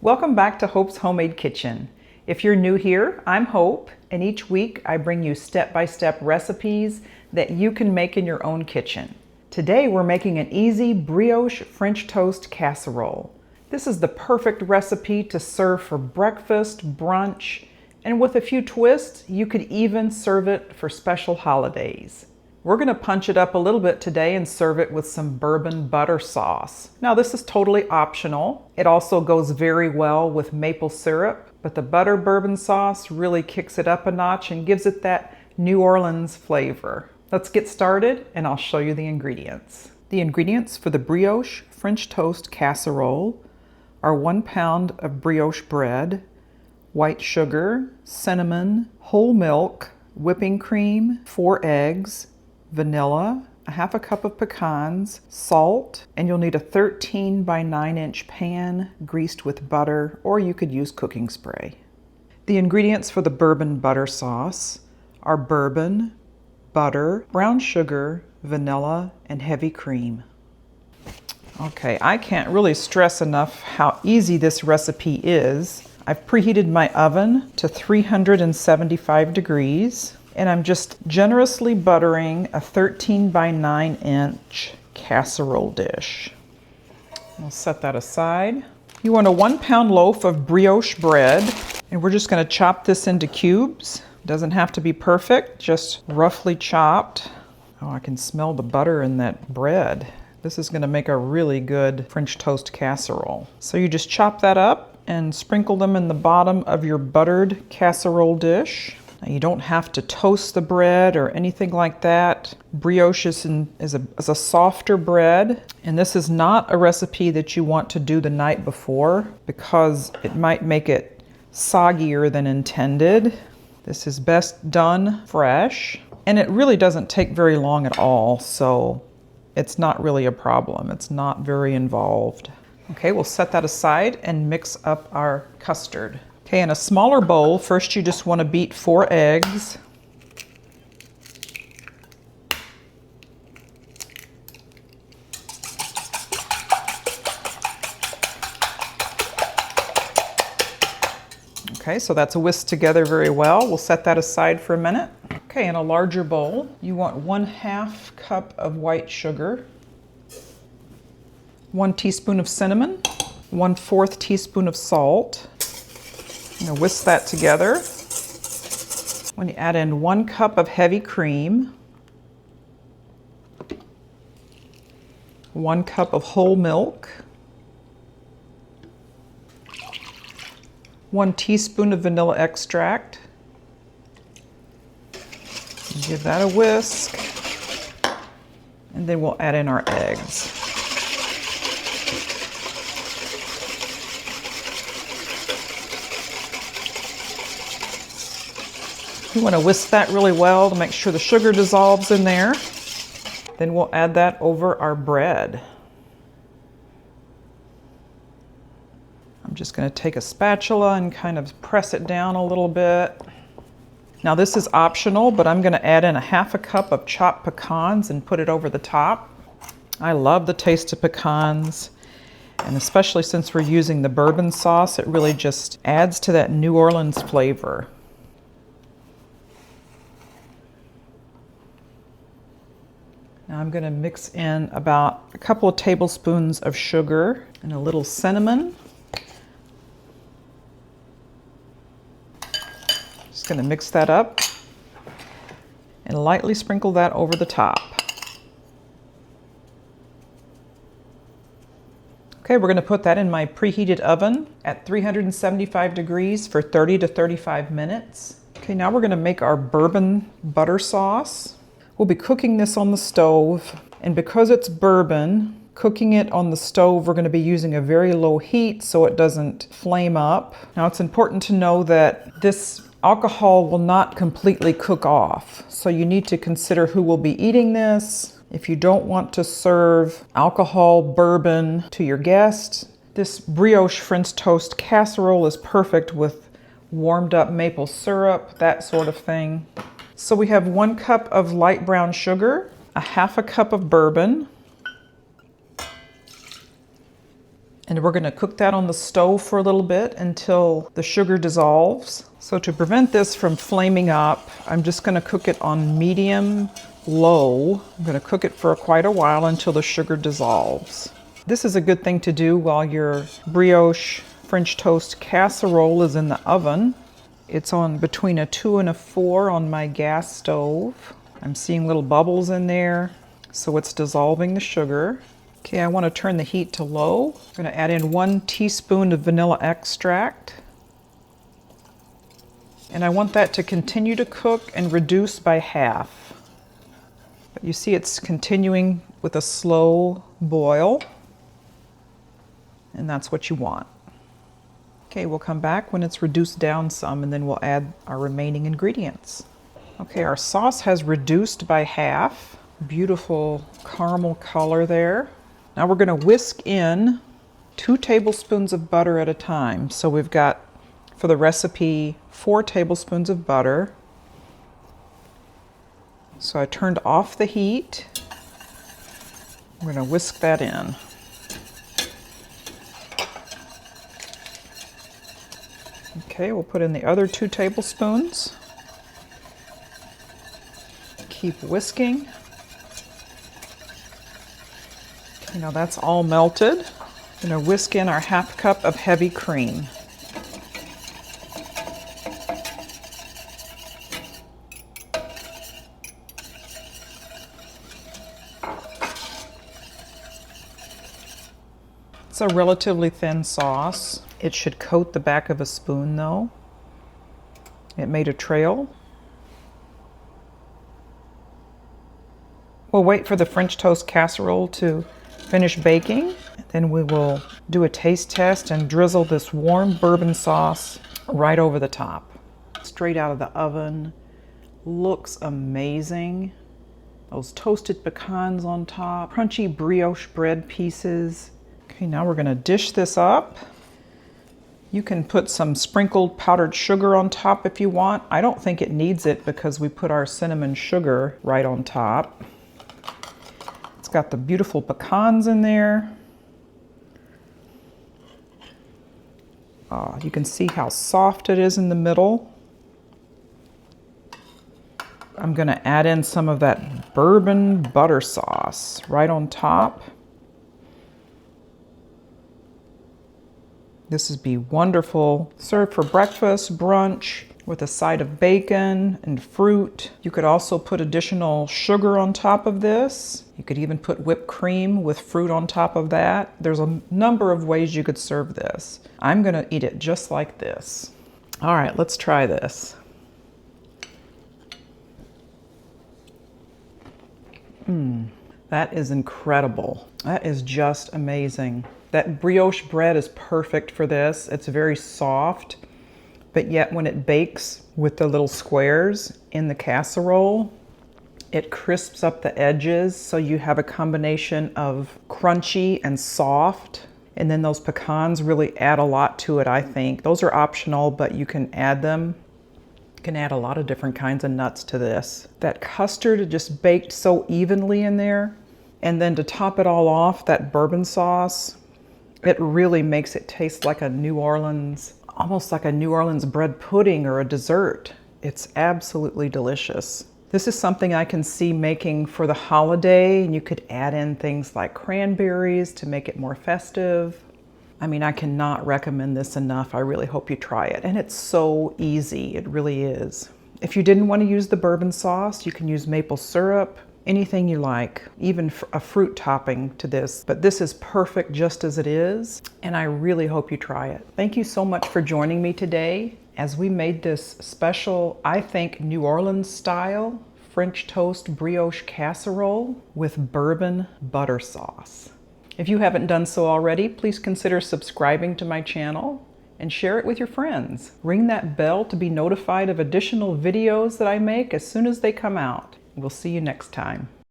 Welcome back to Hope's Homemade Kitchen. If you're new here, I'm Hope, and each week I bring you step-by-step recipes that you can make in your own kitchen. Today we're making an easy brioche French toast casserole. This is the perfect recipe to serve for breakfast, brunch, and with a few twists, you could even serve it for special holidays. We're going to punch it up a little bit today and serve it with some bourbon butter sauce. Now this is totally optional. It also goes very well with maple syrup, but the butter bourbon sauce really kicks it up a notch and gives it that New Orleans flavor. Let's get started and I'll show you the ingredients. The ingredients for the brioche French toast casserole are 1 pound of brioche bread, white sugar, cinnamon, whole milk, whipping cream, 4 eggs, vanilla, a half a cup of pecans, salt, and you'll need a 13 by 9 inch pan greased with butter, or you could use cooking spray. The ingredients for the bourbon butter sauce are bourbon, butter, brown sugar, vanilla, and heavy cream. Okay, I can't really stress enough how easy this recipe is. I've preheated my oven to 375 degrees. And I'm just generously buttering a 13 by 9 inch casserole dish. We'll set that aside. You want a 1 pound loaf of brioche bread, and we're just going to chop this into cubes. Doesn't have to be perfect, just roughly chopped. Oh, I can smell the butter in that bread. This is going to make a really good French toast casserole. So you just chop that up and sprinkle them in the bottom of your buttered casserole dish. Now, you don't have to toast the bread or anything like that. Brioche is a softer bread, and this is not a recipe that you want to do the night before because it might make it soggier than intended. This is best done fresh, and it really doesn't take very long at all, so it's not really a problem. It's not very involved. Okay, we'll set that aside and mix up our custard. Okay, in a smaller bowl, first you just want to beat 4 eggs. Okay, so that's whisked together very well. We'll set that aside for a minute. Okay, in a larger bowl, you want 1/2 cup of white sugar, 1 teaspoon of cinnamon, 1/4 teaspoon of salt. I'm going to whisk that together. When you add in 1 cup of heavy cream, 1 cup of whole milk, 1 teaspoon of vanilla extract. Give that a whisk, and then we'll add in our eggs. You want to whisk that really well to make sure the sugar dissolves in there. Then we'll add that over our bread. I'm just going to take a spatula and kind of press it down a little bit. Now this is optional, but I'm going to add in a 1/2 cup of chopped pecans and put it over the top. I love the taste of pecans, and especially since we're using the bourbon sauce, it really just adds to that New Orleans flavor. Now I'm going to mix in about a couple of tablespoons of sugar and a little cinnamon. Just going to mix that up and lightly sprinkle that over the top. Okay, we're going to put that in my preheated oven at 375 degrees for 30 to 35 minutes. Okay, now we're going to make our bourbon butter sauce. We'll be cooking this on the stove, and because it's bourbon, cooking it on the stove, we're going to be using a very low heat so it doesn't flame up. Now it's important to know that this alcohol will not completely cook off, so you need to consider who will be eating this. If you don't want to serve alcohol bourbon to your guests, this brioche French toast casserole is perfect with warmed up maple syrup, that sort of thing. So we have 1 cup of light brown sugar, a 1/2 cup of bourbon, And we're going to cook that on the stove for a little bit until the sugar dissolves. So to prevent this from flaming up, I'm just going to cook it on medium low. I'm going to cook it for quite a while until the sugar dissolves. This is a good thing to do while your brioche French toast casserole is in the oven. It's on between a 2 and a 4 on my gas stove. I'm seeing little bubbles in there, so it's dissolving the sugar. Okay, I want to turn the heat to low. I'm going to add in 1 teaspoon of vanilla extract. And I want that to continue to cook and reduce by half. But you see it's continuing with a slow boil. And that's what you want. Okay, we'll come back when it's reduced down some, and then we'll add our remaining ingredients. Okay, our sauce has reduced by half. Beautiful caramel color there. Now we're going to whisk in 2 tablespoons of butter at a time. So we've got, for the recipe, 4 tablespoons of butter. So I turned off the heat. We're going to whisk that in. Okay, we'll put in the other 2 tablespoons. Keep whisking. Okay, now that's all melted. I'm going to whisk in our half cup of heavy cream. It's a relatively thin sauce. It should coat the back of a spoon though. It made a trail. We'll wait for the French toast casserole to finish baking. Then we will do a taste test and drizzle this warm bourbon sauce right over the top. Straight out of the oven. Looks amazing. Those toasted pecans on top, crunchy brioche bread pieces. Okay, now we're going to dish this up. You can put some sprinkled powdered sugar on top if you want. I don't think it needs it because we put our cinnamon sugar right on top. It's got the beautiful pecans in there. You can see how soft it is in the middle. I'm going to add in some of that bourbon butter sauce right on top. This would be wonderful. Served for breakfast, brunch, with a side of bacon and fruit. You could also put additional sugar on top of this. You could even put whipped cream with fruit on top of that. There's a number of ways you could serve this. I'm gonna eat it just like this. All right, let's try this. That is incredible. That is just amazing. That brioche bread is perfect for this. It's very soft, but yet when it bakes with the little squares in the casserole, it crisps up the edges, so you have a combination of crunchy and soft. And then those pecans really add a lot to it, I think. Those are optional, but you can add them. You can add a lot of different kinds of nuts to this. That custard just baked so evenly in there. And then to top it all off, that bourbon sauce, it really makes it taste like a New Orleans, almost like a New Orleans bread pudding or a dessert. It's absolutely delicious. This is something I can see making for the holiday, and you could add in things like cranberries to make it more festive. I mean, I cannot recommend this enough. I really hope you try it. And it's so easy, it really is. If you didn't want to use the bourbon sauce, you can use maple syrup, anything you like, even a fruit topping to this. But this is perfect just as it is, and I really hope you try it. Thank you so much for joining me today as we made this special, I think, New Orleans style French toast brioche casserole with bourbon butter sauce. If you haven't done so already, please consider subscribing to my channel and share it with your friends. Ring that bell to be notified of additional videos that I make as soon as they come out. We'll see you next time.